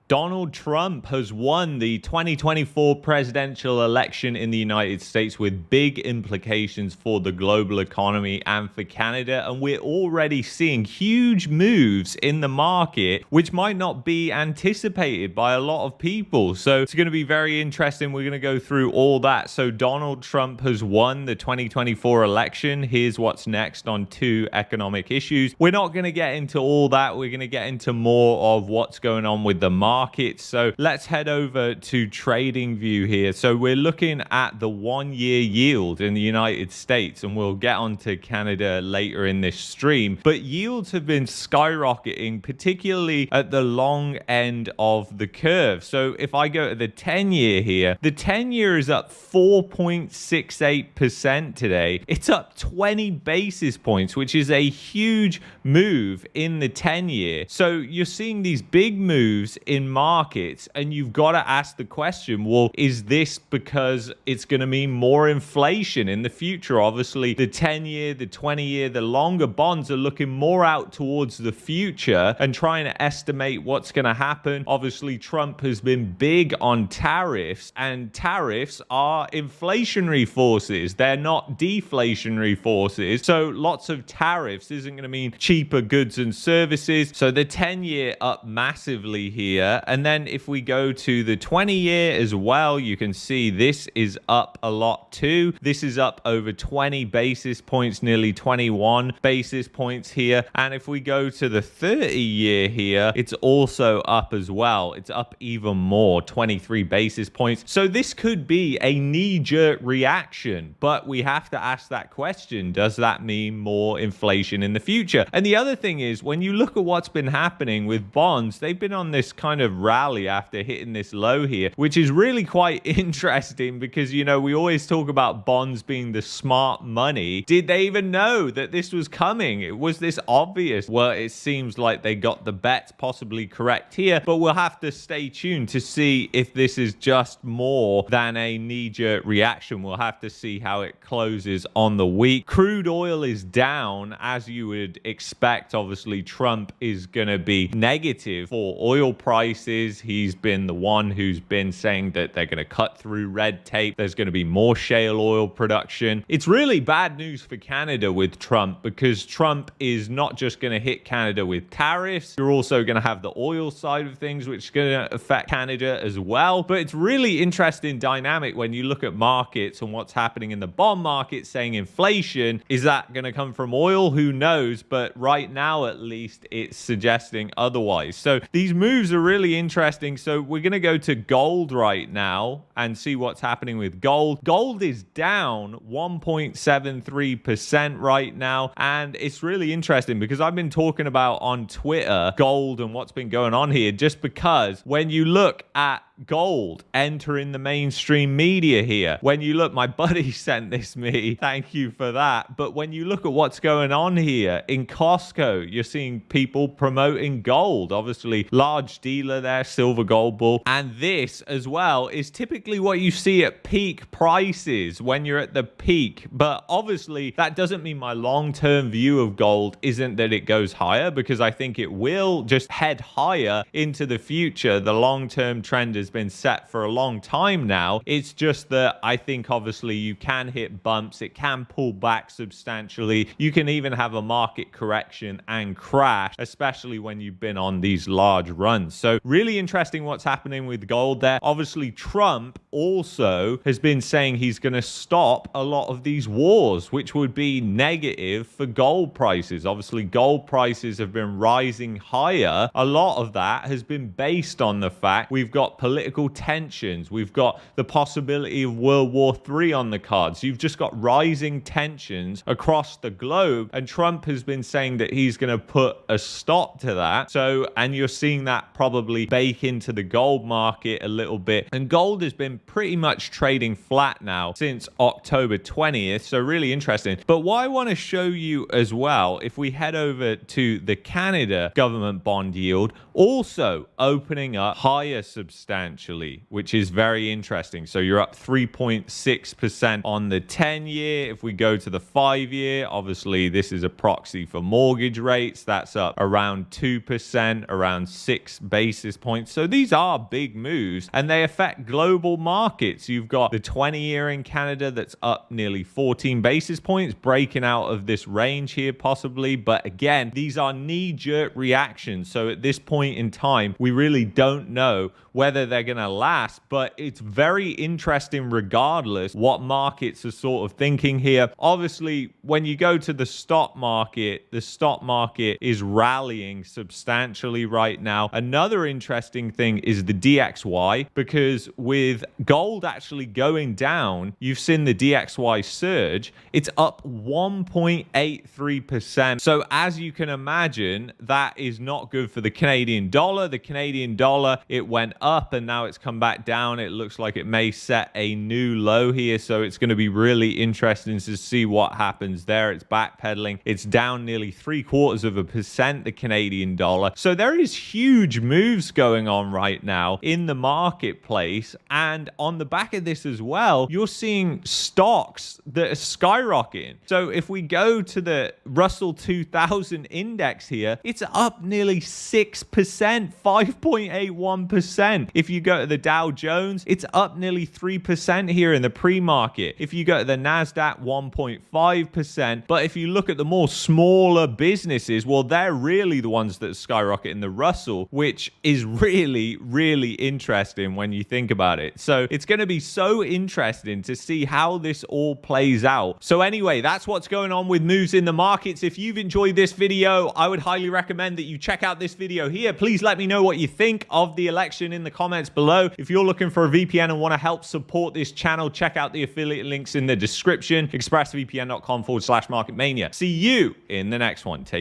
Donald Trump has won the 2024 presidential election in the United States with big implications for the global economy and for Canada. And we're already seeing huge moves in the market, which might not be anticipated by a lot of people. So it's going to be very interesting. We're going to go through all that. So Donald Trump has won the 2024 election. Here's what's next on two economic issues. We're not going to get into all that. We're going to get into more of what's going on with the market. So let's head over to TradingView here. So we're looking at the 1-year yield in the United States, and we'll get onto Canada later in this stream. But yields have been skyrocketing, particularly at the long end of the curve. So if I go to the 10-year here, the 10-year is up 4.68% today. It's up 20 basis points, which is a huge move in the 10-year. So you're seeing these big moves in markets, and you've got to ask the question, well, is this because it's going to mean more inflation in the future? Obviously, the 10-year, the 20-year, the longer bonds are looking more out towards the future and trying to estimate what's going to happen. Obviously, Trump has been big on tariffs, and tariffs are inflationary forces. They're not deflationary forces. So lots of tariffs isn't going to mean cheaper goods and services. So the 10-year up massively here. And then if we go to the 20-year as well, you can see this is up a lot too. This is up over 20 basis points, nearly 21 basis points here. And if we go to the 30-year here, it's also up as well. It's up even more, 23 basis points. So this could be a knee-jerk reaction, but we have to ask that question. Does that mean more inflation in the future? And the other thing is, when you look at what's been happening with bonds, they've been on this kind of rally after hitting this low here, which is really quite interesting because, you know, we always talk about bonds being the smart money. Did they even know that this was coming? Was this obvious? Well, it seems like they got the bets possibly correct here, but we'll have to stay tuned to see if this is just more than a knee-jerk reaction. We'll have to see how it closes on the week. Crude oil is down, as you would expect. Obviously, Trump is going to be negative for oil prices. He's been the one who's been saying that they're going to cut through red tape. There's going to be more shale oil production. It's really bad news for Canada with Trump, because Trump is not just going to hit Canada with tariffs. You're also going to have the oil side of things, which is going to affect Canada as well. But it's really interesting dynamic when you look at markets and what's happening in the bond market, saying inflation. Is that going to come from oil? Who knows? But right now, at least, it's suggesting otherwise. So these moves are really interesting. So we're going to go to gold right now and see what's happening with gold. Gold is down 1.73% right now. And it's really interesting because I've been talking about on Twitter gold and what's been going on here, just because when you look at gold entering the mainstream media here, when you look, my buddy sent this me, thank you for that, but when you look at what's going on here in Costco, you're seeing people promoting gold. Obviously, large dealer there, Silver Gold Bull, and this as well is typically what you see at peak prices when you're at the peak. But obviously, that doesn't mean my long-term view of gold isn't that it goes higher, because I think it will just head higher into the future. The long-term trend is been set for a long time now. It's just that I think obviously you can hit bumps, it can pull back substantially, you can even have a market correction and crash, especially when you've been on these large runs. So really interesting what's happening with gold there. Obviously, Trump also has been saying he's going to stop a lot of these wars, which would be negative for gold prices. Obviously, gold prices have been rising higher. A lot of that has been based on the fact we've got political tensions. We've got the possibility of World War III on the cards. You've just got rising tensions across the globe, and Trump has been saying that he's going to put a stop to that. So, and you're seeing that probably bake into the gold market a little bit. And gold has been pretty much trading flat now since October 20th. So really interesting. But what I want to show you as well, if we head over to the Canada government bond yield, also opening up higher substantially. potentially, which is very interesting. So you're up 3.6% on the 10-year. If we go to the 5-year, obviously this is a proxy for mortgage rates. That's up around 2%, around 6 basis points. So these are big moves, and they affect global markets. You've got the 20-year in Canada that's up nearly 14 basis points, breaking out of this range here possibly. But again, these are knee-jerk reactions. So at this point in time, we really don't know whether they're going to last, but it's very interesting regardless what markets are sort of thinking here. Obviously, when you go to the stock market is rallying substantially right now. Another interesting thing is the DXY, because with gold actually going down, you've seen the DXY surge. It's up 1.83%. So as you can imagine, that is not good for the Canadian dollar. The Canadian dollar, it went up and now it's come back down. It looks like it may set a new low here. So it's going to be really interesting to see what happens there. It's backpedaling. It's down nearly 0.75%, the Canadian dollar. So there is huge moves going on right now in the marketplace. And on the back of this as well, you're seeing stocks that are skyrocketing. So if we go to the Russell 2000 index here, it's up nearly 6%, 5.81%. If you go to the Dow Jones, it's up nearly 3% here in the pre-market. If you go to the NASDAQ, 1.5%. But if you look at the more smaller businesses, well, they're really the ones that skyrocket in the Russell, which is really, really interesting when you think about it. So it's going to be so interesting to see how this all plays out. So anyway, that's what's going on with moves in the markets. If you've enjoyed this video, I would highly recommend that you check out this video here. Please let me know what you think of the election in the comments below. If you're looking for a VPN and want to help support this channel, check out the affiliate links in the description, expressvpn.com/marketmania. See you in the next one. Take care.